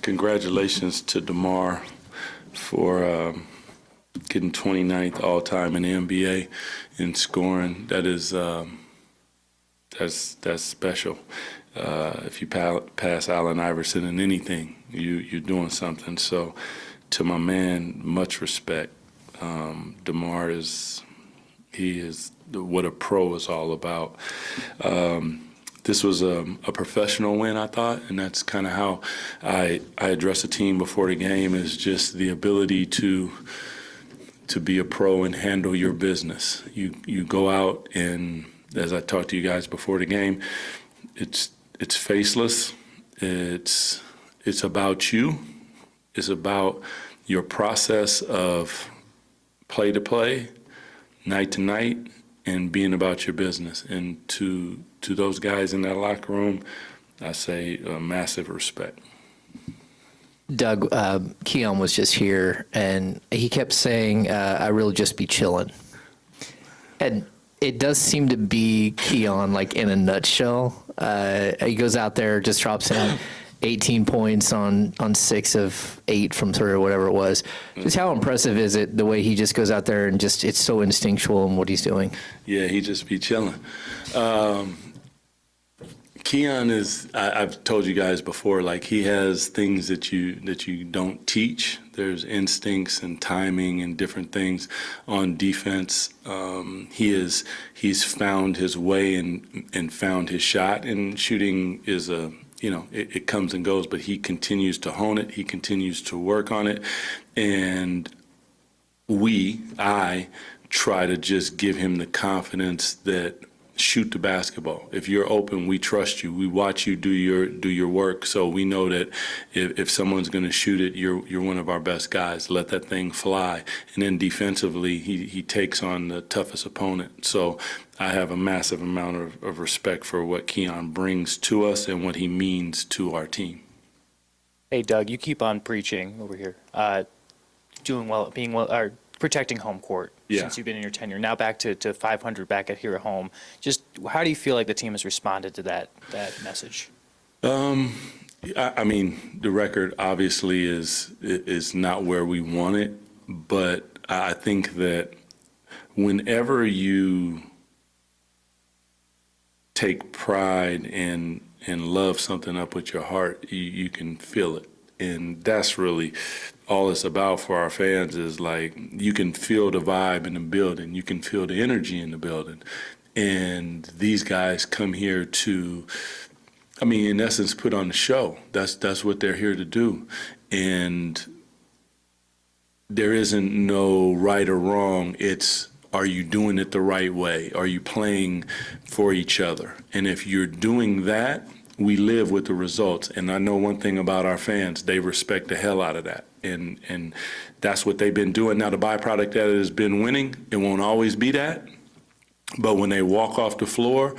congratulations to DeMar for getting 29th all-time in the NBA in scoring. That is that's special. If you pass Allen Iverson in anything, you're doing something. So, to my man, much respect. DeMar is what a pro is all about. This was a professional win, I thought, and that's kind of how I address a team before the game, is just the ability to be a pro and handle your business. You go out and, as I talked to you guys before the game, it's faceless. It's about you. It's about your process of play to play, night to night, and being about your business. And to those guys in that locker room, I say massive respect. Doug, Keon was just here, and he kept saying, I really just be chilling. And it does seem to be Keon, like, in a nutshell. He goes out there, just drops in 18 points on 6 of 8 from 3 or whatever it was. Just how impressive is it, the way he just goes out there and just, it's so instinctual in what he's doing? Yeah, he just be chilling. Keon is, I've told you guys before, like, he has things that you don't teach. There's instincts and timing and different things on defense. He's found his way and found his shot, and shooting is it comes and goes, but he continues to hone it. He continues to work on it. And I try to just give him the confidence that shoot the basketball. If you're open, we trust you. We watch you do your work, so we know that if someone's going to shoot it, you're one of our best guys. Let that thing fly. And then defensively, he takes on the toughest opponent. So I have a massive amount of respect for what Keon brings to us and what he means to our team. Hey, Doug, you keep on preaching over here, doing well, being well, or protecting home court since you've been in your tenure. Now back to 500 back here at home. Just how do you feel like the team has responded to that message? I mean, the record obviously is not where we want it, but I think that whenever you take pride and love something up with your heart, you can feel it. And that's really all it's about for our fans, is like, you can feel the vibe in the building. You can feel the energy in the building. And these guys come here to, I mean, in essence, put on the show. That's what they're here to do. And there isn't no right or wrong. It's, are you doing it the right way? Are you playing for each other? And if you're doing that, we live with the results. And I know one thing about our fans, they respect the hell out of that. And that's what they've been doing. Now, the byproduct that has been winning, it won't always be that. But when they walk off the floor,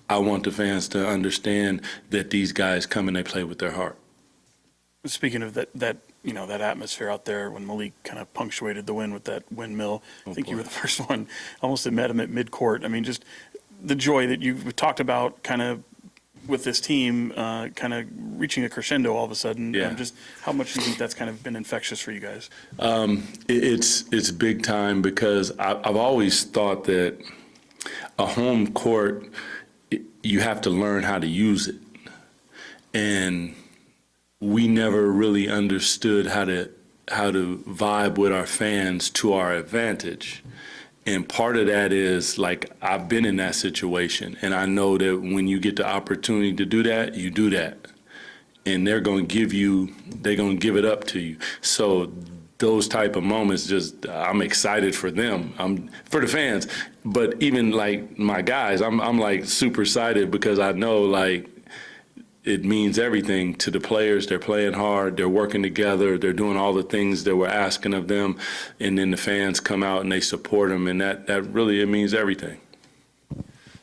I want the fans to understand that these guys come and they play with their heart. Speaking of that atmosphere out there, when Malik kind of punctuated the win with that windmill, I think you were the first one almost that met him at midcourt. I mean, just the joy that you've talked about kind of with this team kind of reaching a crescendo all of a sudden. Yeah. Just how much do you think that's kind of been infectious for you guys? It's big time, because I've always thought that a home court, you have to learn how to use it. And we never really understood how to vibe with our fans to our advantage. And part of that is, like, I've been in that situation, and I know that when you get the opportunity to do that, you do that. And they're going to give it up to you. So those type of moments, I'm excited for them. I'm for the fans, but even like my guys, I'm like super excited, because I know, like, it means everything to the players. They're playing hard, they're working together, they're doing all the things that we're asking of them, and then the fans come out and they support them, and that really, it means everything.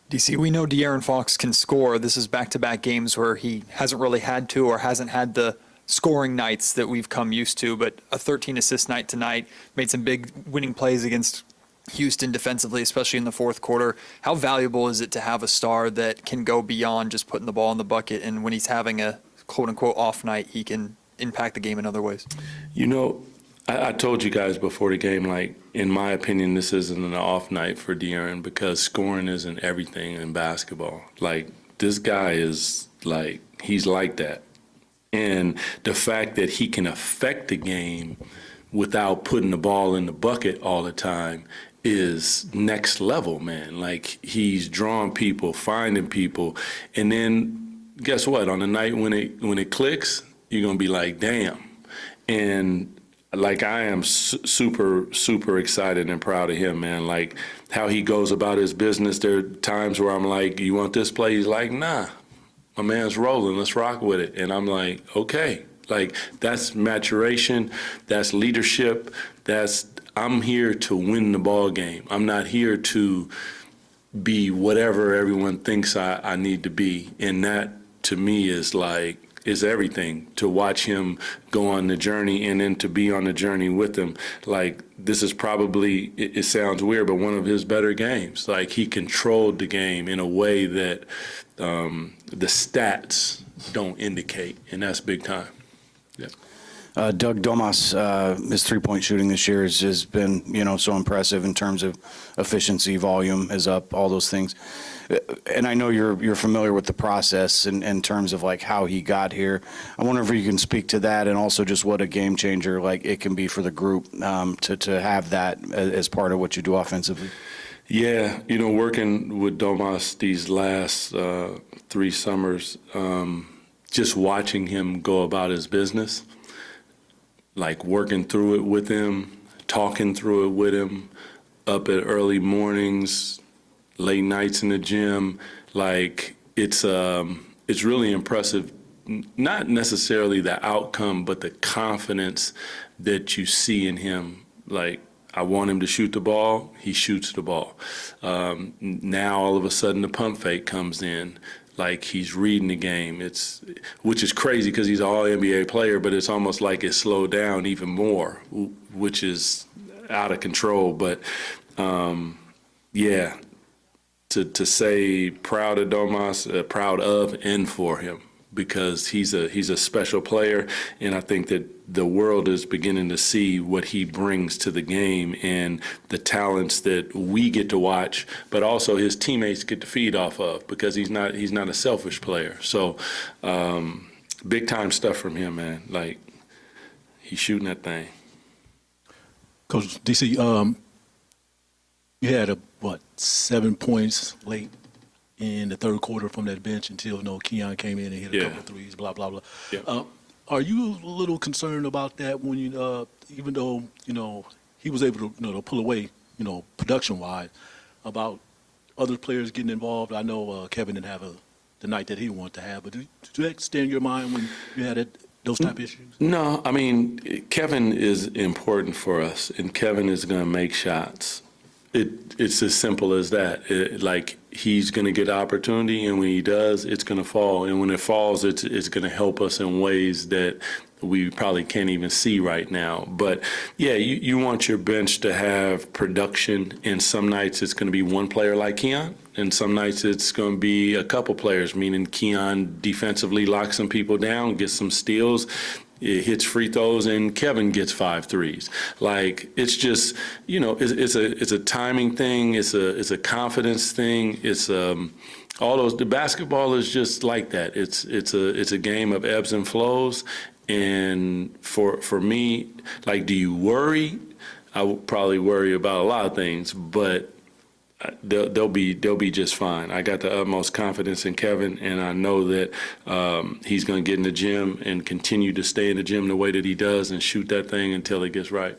DC, we know De'Aaron Fox can score. This is back-to-back games where he hasn't really had to, or hasn't had the scoring nights that we've come used to, but a 13-assist night tonight, made some big winning plays against Houston defensively, especially in the fourth quarter. How valuable is it to have a star that can go beyond just putting the ball in the bucket, and when he's having a quote-unquote off night, he can impact the game in other ways? You know, I told you guys before the game, like, in my opinion, this isn't an off night for De'Aaron because scoring isn't everything in basketball. Like, this guy is, like, he's like that. And the fact that he can affect the game without putting the ball in the bucket all the time is next level, man. Like, he's drawing people, finding people. And then guess what? On the night when it clicks, you're going to be like, damn. And like, I am super, super excited and proud of him, man. Like, how he goes about his business. There are times where I'm like, you want this play? He's like, nah, my man's rolling. Let's rock with it. And I'm like, okay. Like, that's maturation. That's leadership. I'm here to win the ball game. I'm not here to be whatever everyone thinks I need to be. And that, to me, is everything. To watch him go on the journey and then to be on the journey with him. Like, this is probably, it sounds weird, but one of his better games. Like, he controlled the game in a way that the stats don't indicate, and that's big time. Yeah. Doug Domas, his three-point shooting this year has been, so impressive in terms of efficiency, volume is up, all those things. And I know you're familiar with the process in terms of like how he got here. I wonder if you can speak to that and also just what a game changer like it can be for the group to have that as part of what you do offensively. Yeah, working with Domas these last 3 summers, just watching him go about his business, like working through it with him, talking through it with him, up at early mornings, late nights in the gym. Like, it's really impressive. Not necessarily the outcome, but the confidence that you see in him. Like, I want him to shoot the ball, he shoots the ball. Now all of a sudden the pump fake comes in. Like, he's reading the game. Which is crazy because he's an all-NBA player, but it's almost like it's slowed down even more, which is out of control. But yeah, to say proud of Domas, proud of and for him, because he's a special player, and I think that the world is beginning to see what he brings to the game and the talents that we get to watch, but also his teammates get to feed off of, because he's not a selfish player. So big time stuff from him, man. Like, he's shooting that thing. Coach DC, you had 7 points late in the third quarter from that bench until Keon came in and hit a couple of threes, blah, blah, blah. Yeah. Are you a little concerned about that when even though, he was able to pull away, production-wise, about other players getting involved? I know Kevin didn't have the night that he wanted to have, but did that stay in your mind when you had those type of issues? No, I mean, Kevin is important for us, and Kevin is going to make shots. It's as simple as that. Like, he's going to get opportunity, and when he does, it's going to fall. And when it falls, it's going to help us in ways that we probably can't even see right now. But, yeah, you want your bench to have production, and some nights it's going to be one player like Keon, and some nights it's going to be a couple players, meaning Keon defensively locks some people down, gets some steals, it hits free throws, and Kevin gets 5 threes. Like, it's just, it's a timing thing. It's a confidence thing. It's all those. The basketball is just like that. It's a game of ebbs and flows. And for me, like, do you worry? I would probably worry about a lot of things, but they'll be just fine. I got the utmost confidence in Kevin, and I know that he's going to get in the gym and continue to stay in the gym the way that he does and shoot that thing until it gets right.